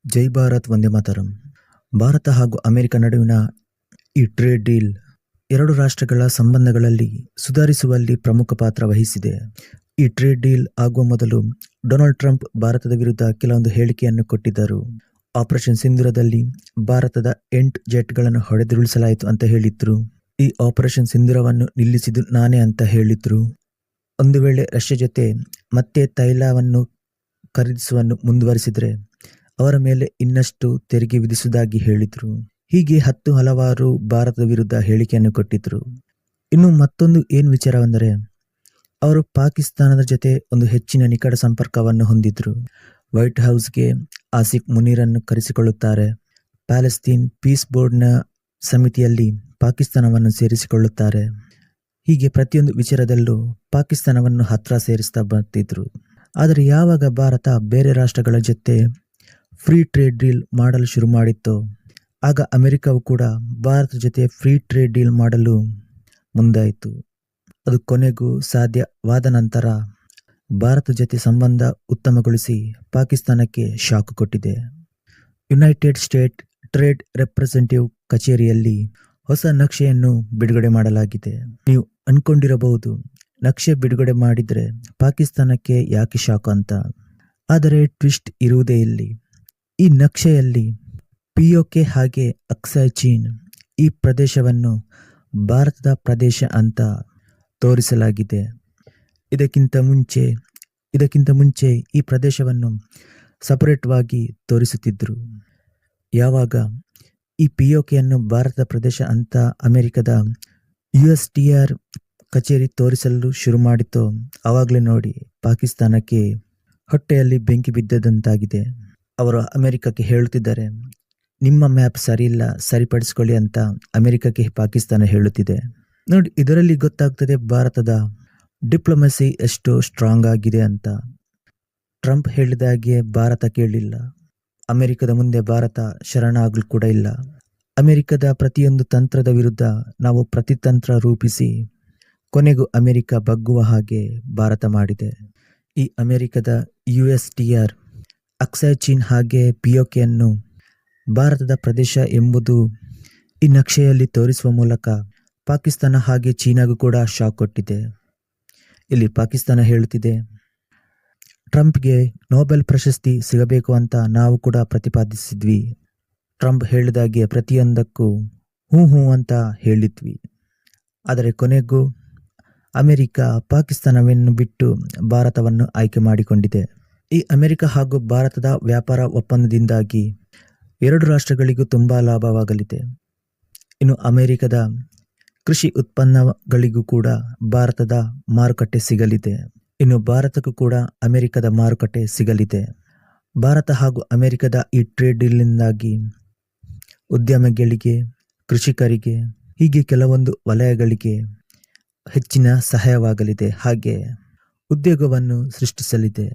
ಜೈ ಭಾರತ್ ವಂದೇ ಮಾತರಂ. ಭಾರತ ಹಾಗೂ ಅಮೆರಿಕ ನಡುವಿನ ಈ ಟ್ರೇಡ್ ಡೀಲ್ ಎರಡು ರಾಷ್ಟ್ರಗಳ ಸಂಬಂಧಗಳಲ್ಲಿ ಸುಧಾರಿಸುವಲ್ಲಿ ಪ್ರಮುಖ ಪಾತ್ರ ವಹಿಸಿದೆ. ಈ ಟ್ರೇಡ್ ಡೀಲ್ ಆಗುವ ಮೊದಲು ಡೊನಾಲ್ಡ್ ಟ್ರಂಪ್ ಭಾರತದ ವಿರುದ್ಧ ಕೆಲವೊಂದು ಹೇಳಿಕೆಯನ್ನು ಕೊಟ್ಟಿದ್ದರು. ಆಪರೇಷನ್ ಸಿಂಧೂರದಲ್ಲಿ ಭಾರತದ 8 ಜೆಟ್ಗಳನ್ನು ಹೊಡೆದುರುಳಿಸಲಾಯಿತು ಅಂತ ಹೇಳಿದ್ರು. ಈ ಆಪರೇಷನ್ ಸಿಂಧೂರವನ್ನು ನಿಲ್ಲಿಸಿದ್ದು ನಾನೇ ಅಂತ ಹೇಳಿದ್ರು. ಒಂದು ವೇಳೆ ರಷ್ಯಾ ಜೊತೆ ಮತ್ತೆ ತೈಲವನ್ನು ಖರೀದಿಸುವನ್ನು ಮುಂದುವರಿಸಿದರೆ ಅವರ ಮೇಲೆ ಇನ್ನಷ್ಟು ತೆರಿಗೆ ವಿಧಿಸುವುದಾಗಿ ಹೇಳಿದ್ರು. ಹೀಗೆ ಹಲವಾರು ಭಾರತದ ವಿರುದ್ಧ ಹೇಳಿಕೆಯನ್ನು ಕೊಟ್ಟಿದ್ರು. ಇನ್ನು ಮತ್ತೊಂದು ಏನು ವಿಚಾರವೆಂದರೆ, ಅವರು ಪಾಕಿಸ್ತಾನದ ಜೊತೆ ಒಂದು ಹೆಚ್ಚಿನ ನಿಕಟ ಸಂಪರ್ಕವನ್ನು ಹೊಂದಿದ್ರು. ವೈಟ್ ಹೌಸ್ಗೆ ಆಸಿಫ್ ಮುನೀರನ್ನು ಕರೆಸಿಕೊಳ್ಳುತ್ತಾರೆ. ಪ್ಯಾಲೆಸ್ತೀನ್ ಪೀಸ್ ಬೋರ್ಡ್ನ ಸಮಿತಿಯಲ್ಲಿ ಪಾಕಿಸ್ತಾನವನ್ನು ಸೇರಿಸಿಕೊಳ್ಳುತ್ತಾರೆ. ಹೀಗೆ ಪ್ರತಿಯೊಂದು ವಿಚಾರದಲ್ಲೂ ಪಾಕಿಸ್ತಾನವನ್ನು ಹತ್ರ ಸೇರಿಸ್ತಾ ಬರ್ತಿದ್ರು. ಆದರೆ ಯಾವಾಗ ಭಾರತ ಬೇರೆ ರಾಷ್ಟ್ರಗಳ ಜೊತೆ ಫ್ರೀ ಟ್ರೇಡ್ ಡೀಲ್ ಮಾಡಲು ಶುರು ಮಾಡಿತ್ತೋ ಆಗ ಅಮೆರಿಕವು ಕೂಡ ಭಾರತದ ಜೊತೆ ಫ್ರೀ ಟ್ರೇಡ್ ಡೀಲ್ ಮಾಡಲು ಮುಂದಾಯಿತು. ಅದು ಕೊನೆಗೂ ಸಾಧ್ಯವಾದ ನಂತರ ಭಾರತ ಜೊತೆ ಸಂಬಂಧ ಉತ್ತಮಗೊಳಿಸಿ ಪಾಕಿಸ್ತಾನಕ್ಕೆ ಶಾಕ್ ಕೊಟ್ಟಿದೆ. ಯುನೈಟೆಡ್ ಸ್ಟೇಟ್ ಟ್ರೇಡ್ ರೆಪ್ರೆಸೆಂಟೇಟಿವ್ ಕಚೇರಿಯಲ್ಲಿ ಹೊಸ ನಕ್ಷೆಯನ್ನು ಬಿಡುಗಡೆ ಮಾಡಲಾಗಿದೆ. ನೀವು ಅನ್ಕೊಂಡಿರಬಹುದು, ನಕ್ಷೆ ಬಿಡುಗಡೆ ಮಾಡಿದರೆ ಪಾಕಿಸ್ತಾನಕ್ಕೆ ಯಾಕೆ ಶಾಕ್ ಅಂತ. ಆದರೆ ಟ್ವಿಸ್ಟ್ ಇರುವುದೇ ಇಲ್ಲಿ. ಈ ನಕ್ಷೆಯಲ್ಲಿ POK ಹಾಗೆ ಅಕ್ಸಾಯ್ ಚೀನ್ ಈ ಪ್ರದೇಶವನ್ನು ಭಾರತದ ಪ್ರದೇಶ ಅಂತ ತೋರಿಸಲಾಗಿದೆ. ಇದಕ್ಕಿಂತ ಮುಂಚೆ ಈ ಪ್ರದೇಶವನ್ನು ಸಪರೇಟ್ವಾಗಿ ತೋರಿಸುತ್ತಿದ್ದರು. ಯಾವಾಗ ಈ POKಯನ್ನು ಭಾರತದ ಪ್ರದೇಶ ಅಂತ ಅಮೆರಿಕದ USTR ಕಚೇರಿ ತೋರಿಸಲು ಶುರು ಮಾಡಿತೋ ಆವಾಗಲೇ ನೋಡಿ ಪಾಕಿಸ್ತಾನಕ್ಕೆ ಹೊಟ್ಟೆಯಲ್ಲಿ ಬೆಂಕಿ ಬಿದ್ದದಂತಾಗಿದೆ. ಅವರು ಅಮೆರಿಕಕ್ಕೆ ಹೇಳುತ್ತಿದ್ದಾರೆ, ನಿಮ್ಮ ಮ್ಯಾಪ್ ಸರಿಯಿಲ್ಲ, ಸರಿಪಡಿಸಿಕೊಳ್ಳಿ ಅಂತ ಅಮೆರಿಕಕ್ಕೆ ಪಾಕಿಸ್ತಾನ ಹೇಳುತ್ತಿದೆ. ನೋಡಿ, ಇದರಲ್ಲಿ ಗೊತ್ತಾಗ್ತದೆ ಭಾರತದ ಡಿಪ್ಲೊಮೆಸಿ ಎಷ್ಟು ಸ್ಟ್ರಾಂಗ್ ಆಗಿದೆ ಅಂತ. ಟ್ರಂಪ್ ಹೇಳಿದಾಗೆ ಭಾರತ ಕೇಳಿಲ್ಲ. ಅಮೆರಿಕದ ಮುಂದೆ ಭಾರತ ಶರಣಾಗಲು ಕೂಡ ಇಲ್ಲ. ಅಮೆರಿಕದ ಪ್ರತಿಯೊಂದು ತಂತ್ರದ ವಿರುದ್ಧ ನಾವು ಪ್ರತಿತಂತ್ರ ರೂಪಿಸಿ ಕೊನೆಗೂ ಅಮೆರಿಕ ಬಗ್ಗುವ ಹಾಗೆ ಭಾರತ ಮಾಡಿದೆ. ಈ ಅಮೆರಿಕದ USTR ಅಕ್ಸಾಯ್ ಚೀನ್ ಹಾಗೆ POKಯನ್ನು ಭಾರತದ ಪ್ರದೇಶ ಎಂಬುದು ಈ ನಕ್ಷೆಯಲ್ಲಿ ತೋರಿಸುವ ಮೂಲಕ ಪಾಕಿಸ್ತಾನ ಹಾಗೆ ಚೀನಾಗೂ ಕೂಡ ಶಾಕ್ ಕೊಟ್ಟಿದೆ. ಇಲ್ಲಿ ಪಾಕಿಸ್ತಾನ ಹೇಳುತ್ತಿದೆ, ಟ್ರಂಪ್ಗೆ ನೊಬೆಲ್ ಪ್ರಶಸ್ತಿ ಸಿಗಬೇಕು ಅಂತ ನಾವು ಕೂಡ ಪ್ರತಿಪಾದಿಸಿದ್ವಿ. ಟ್ರಂಪ್ ಹೇಳಿದಾಗೆ ಪ್ರತಿಯೊಂದಕ್ಕೂ ಹ್ಞೂ ಅಂತ ಹೇಳಿದ್ವಿ. ಆದರೆ ಕೊನೆಗೂ ಅಮೆರಿಕ ಪಾಕಿಸ್ತಾನವನ್ನು ಬಿಟ್ಟು ಭಾರತವನ್ನು ಆಯ್ಕೆ ಮಾಡಿಕೊಂಡಿದೆ. ಈ ಅಮೆರಿಕ ಹಾಗೂ ಭಾರತದ ವ್ಯಾಪಾರ ಒಪ್ಪಂದದಿಂದಾಗಿ ಎರಡು ರಾಷ್ಟ್ರಗಳಿಗೂ ತುಂಬ ಲಾಭವಾಗಲಿದೆ. ಇನ್ನು ಅಮೆರಿಕದ ಕೃಷಿ ಉತ್ಪನ್ನಗಳಿಗೂ ಕೂಡ ಭಾರತದ ಮಾರುಕಟ್ಟೆ ಸಿಗಲಿದೆ. ಇನ್ನು ಭಾರತಕ್ಕೂ ಕೂಡ ಅಮೆರಿಕದ ಮಾರುಕಟ್ಟೆ ಸಿಗಲಿದೆ. ಭಾರತ ಹಾಗೂ ಅಮೆರಿಕದ ಈ ಟ್ರೇಡ್ ಡೀಲ್ನಿಂದಾಗಿ ಉದ್ಯಮಿಗಳಿಗೆ, ಕೃಷಿಕರಿಗೆ, ಹೀಗೆ ಕೆಲವೊಂದು ವಲಯಗಳಿಗೆ ಹೆಚ್ಚಿನ ಸಹಾಯವಾಗಲಿದೆ. ಹಾಗೆ ಉದ್ಯೋಗವನ್ನು ಸೃಷ್ಟಿಸಲಿದೆ.